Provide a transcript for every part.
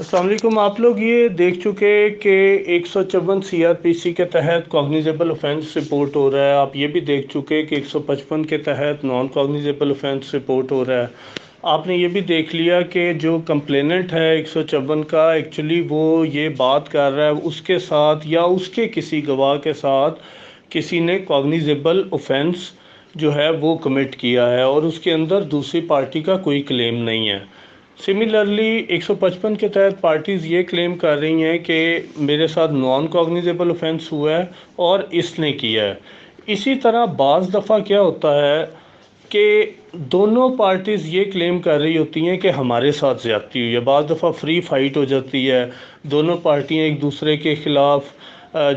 अस्सलाम वालेकुम। आप लोग ये देख चुके कि 154 सीआरपीसी के तहत कॉग्निजेबल ऑफेंस रिपोर्ट हो रहा है। आप ये भी देख चुके कि 155 के तहत नॉन कॉग्निजेबल ऑफेंस रिपोर्ट हो रहा है। आपने ये भी देख लिया कि जो कंप्लेनेंट है 154 का, एक्चुअली वो ये बात कर रहा है उसके साथ या उसके किसी गवाह के साथ किसी ने कॉग्निजेबल ऑफेंस जो है वो कमिट किया है और उसके अंदर दूसरी पार्टी का कोई क्लेम नहीं है। सिमिलरली 155 के तहत पार्टीज़ ये क्लेम कर रही हैं कि मेरे साथ नॉन कॉग्निजेबल ऑफेंस हुआ है और इसने किया है। इसी तरह बाज़ दफ़ा क्या होता है कि दोनों पार्टीज़ ये क्लेम कर रही होती हैं कि हमारे साथ ज़्यादती हुई है। बाज़ दफ़ा फ्री फाइट हो जाती है, दोनों पार्टियां एक दूसरे के ख़िलाफ़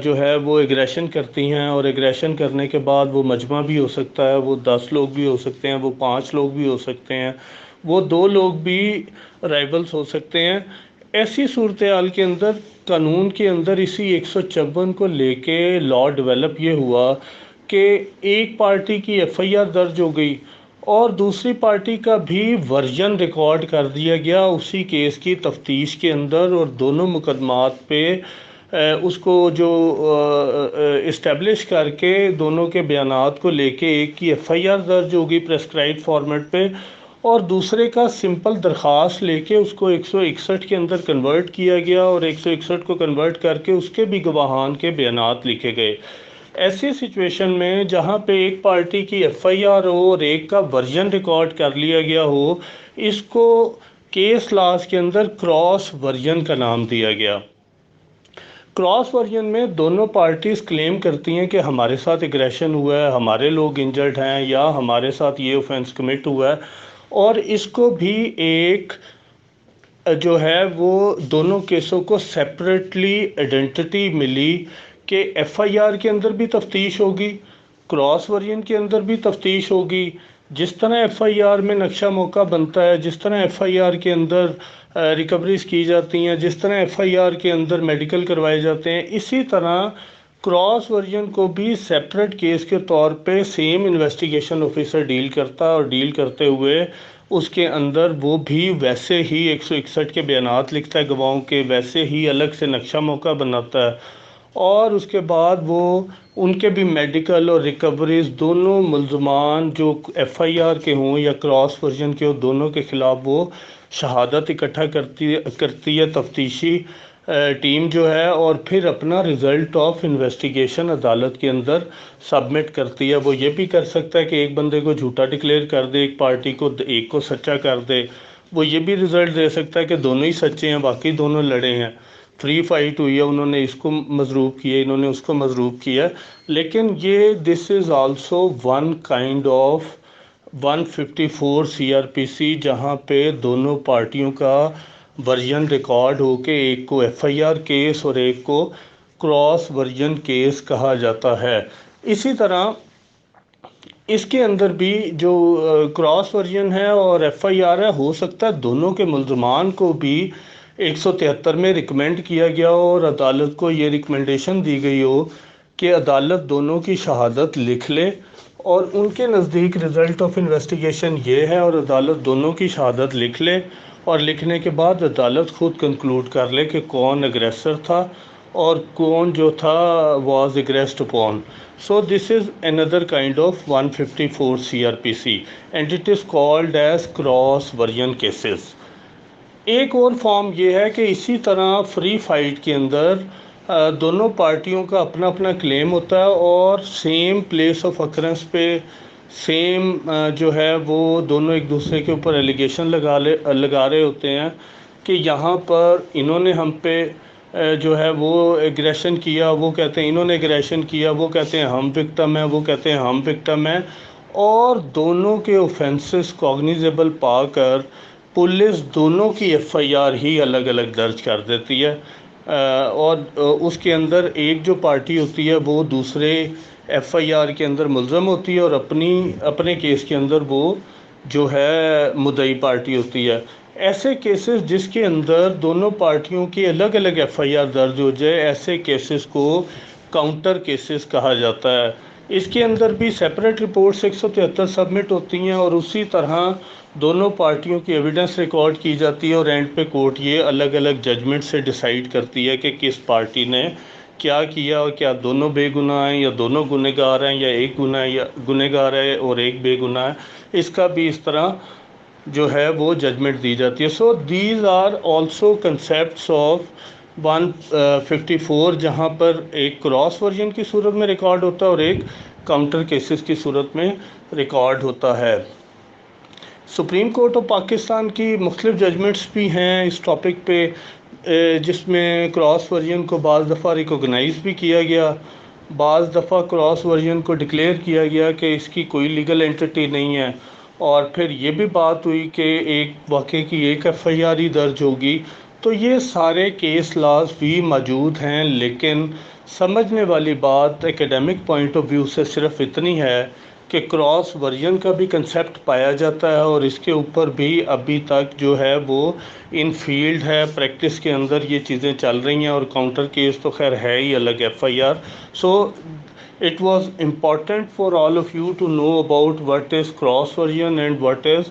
जो है वो एग्रेशन करती हैं और एग्रेशन करने के बाद वो मजमा भी हो सकता है, वो 10 लोग भी हो सकते हैं, वो 5 लोग भी हो सकते हैं, वो 2 लोग भी राइवल्स हो सकते हैं। ऐसी सूरत हाल के अंदर कानून के अंदर इसी 154 को लेके लॉ डेवलप ये हुआ कि एक पार्टी की एफआईआर दर्ज हो गई और दूसरी पार्टी का भी वर्जन रिकॉर्ड कर दिया गया उसी केस की तफ्तीश के अंदर, और दोनों मुकदमात पे उसको जो इस्टेब्लिश करके दोनों के बयानात को लेके एक की एफआईआर दर्ज होगी प्रेस्क्राइब फॉर्मेट पे और दूसरे का सिंपल दरख्वास्त लेके उसको 161 के अंदर कन्वर्ट किया गया और 161 को कन्वर्ट करके उसके भी गवाहान के बयानात लिखे गए। ऐसी सिचुएशन में जहाँ पे एक पार्टी की एफआईआर हो और एक का वर्जन रिकॉर्ड कर लिया गया हो, इसको केस लॉज के अंदर क्रॉस वर्जन का नाम दिया गया। क्रॉस वर्जन में दोनों पार्टीज क्लेम करती हैं कि हमारे साथ एग्रेशन हुआ है, हमारे लोग इंजर्ड हैं या हमारे साथ ये ऑफेंस कमिट हुआ है, और इसको भी एक जो है वो दोनों केसों को सेपरेटली आइडेंटिटी मिली कि एफआईआर के अंदर भी तफ्तीश होगी, क्रॉस वर्जन के अंदर भी तफ्तीश होगी। जिस तरह एफआईआर में नक्शा मौका बनता है, जिस तरह एफआईआर के अंदर रिकवरीज की जाती हैं, जिस तरह एफआईआर के अंदर मेडिकल करवाए जाते हैं, इसी तरह क्रॉस वर्जन को भी सेपरेट केस के तौर पे सेम इन्वेस्टिगेशन ऑफिसर डील करता है और डील करते हुए उसके अंदर वो भी वैसे ही 161 के बयानात लिखता है गवाहों के, वैसे ही अलग से नक्शा मौका बनाता है और उसके बाद वो उनके भी मेडिकल और रिकवरीज दोनों मुल्ज़मान जो एफआईआर के हों या क्रॉस वर्जन के हों, दोनों के ख़िलाफ़ वो शहादत इकट्ठा करती है तफ्तीशी टीम जो है, और फिर अपना रिज़ल्ट ऑफ इन्वेस्टिगेशन अदालत के अंदर सबमिट करती है। वो ये भी कर सकता है कि एक बंदे को झूठा डिक्लेयर कर दे, एक पार्टी को, एक को सच्चा कर दे। वो ये भी रिज़ल्ट दे सकता है कि दोनों ही सच्चे हैं, बाकी दोनों लड़े हैं, फ्री फाइट हुई है, उन्होंने इसको मजरूब किया, इन्होंने उसको मजरूब किया। लेकिन ये this is also one kind of 154 CrPC, जहाँ पे दोनों पार्टियों का वर्जन रिकॉर्ड होके एक को एफआईआर केस और एक को क्रॉस वर्जन केस कहा जाता है। इसी तरह इसके अंदर भी जो क्रॉस वर्जन है और एफआईआर है, हो सकता है दोनों के मुल्ज़मान को भी 173 में रिकमेंड किया गया हो और अदालत को ये रिकमेंडेशन दी गई हो कि अदालत दोनों की शहादत लिख ले और उनके नज़दीक रिज़ल्ट ऑफ इन्वेस्टिगेशन ये है और अदालत दोनों की शहादत लिख ले और लिखने के बाद अदालत ख़ुद कंक्लूड कर ले कि कौन अग्रेसर था और कौन जो था was agreed upon. So this is another kind of 154 CRPC and it is called as cross version cases। एक और फॉर्म ये है कि इसी तरह फ्री फाइट के अंदर दोनों पार्टियों का अपना अपना क्लेम होता है और सेम प्लेस ऑफ अकरेंस पे सेम जो है वो दोनों एक दूसरे के ऊपर एलिगेशन लगा रहे होते हैं कि यहाँ पर इन्होंने हम पे जो है वो एग्रेशन किया, वो कहते हैं इन्होंने एग्रेशन किया, वो कहते हैं हम विक्टिम हैं, वो कहते हैं हम विक्टिम हैं, और दोनों के ऑफेंसेस कॉग्निजेबल पाकर पुलिस दोनों की एफआईआर ही अलग अलग दर्ज कर देती है और उसके अंदर एक जो पार्टी होती है वो दूसरे एफआईआर के अंदर मुलज़म होती है और अपने केस के अंदर वो जो है मुद्दई पार्टी होती है। ऐसे केसेस जिसके अंदर दोनों पार्टियों की अलग अलग एफआईआर दर्ज हो जाए, ऐसे केसेस को काउंटर केसेस कहा जाता है। اس کے اندر بھی سیپریٹ رپورٹس 173 سبمٹ ہوتی ہیں اور اسی طرح دونوں پارٹیوں کی ایویڈنس ریکارڈ کی جاتی ہے اور اینڈ پہ کورٹ یہ الگ الگ ججمنٹ سے ڈیسائیڈ کرتی ہے کہ کس پارٹی نے کیا کیا اور کیا دونوں بے گناہ ہیں یا دونوں گنہگار ہیں یا ایک گناہ یا گنہگار ہے اور ایک بے گناہ ہے. اس کا بھی اس طرح جو ہے وہ ججمنٹ دی جاتی ہے. So these are also concepts of 154 جہاں پر ایک کراس ورژن کی صورت میں ریکارڈ ہوتا ہے اور ایک کاؤنٹر کیسز کی صورت میں ریکارڈ ہوتا ہے. سپریم کورٹ آف پاکستان کی مختلف ججمنٹس بھی ہیں اس ٹاپک پہ جس میں کراس ورژن کو بعض دفعہ ریکوگنائز بھی کیا گیا، بعض دفعہ کراس ورژن کو ڈکلیئر کیا گیا کہ اس کی کوئی لیگل اینٹی نہیں ہے، اور پھر یہ بھی بات ہوئی کہ ایک واقعے کی ایک ایف آئی آر ہی درج ہوگی. تو یہ سارے کیس لاز بھی موجود ہیں، لیکن سمجھنے والی بات ایکیڈیمک پوائنٹ آف ویو سے صرف اتنی ہے کہ کراس ورژن کا بھی کنسیپٹ پایا جاتا ہے اور اس کے اوپر بھی ابھی تک جو ہے وہ ان فیلڈ ہے، پریکٹس کے اندر یہ چیزیں چل رہی ہیں. اور کاؤنٹر کیس تو خیر ہے ہی الگ F I R. So it was important for all of you to know about what is cross version and what is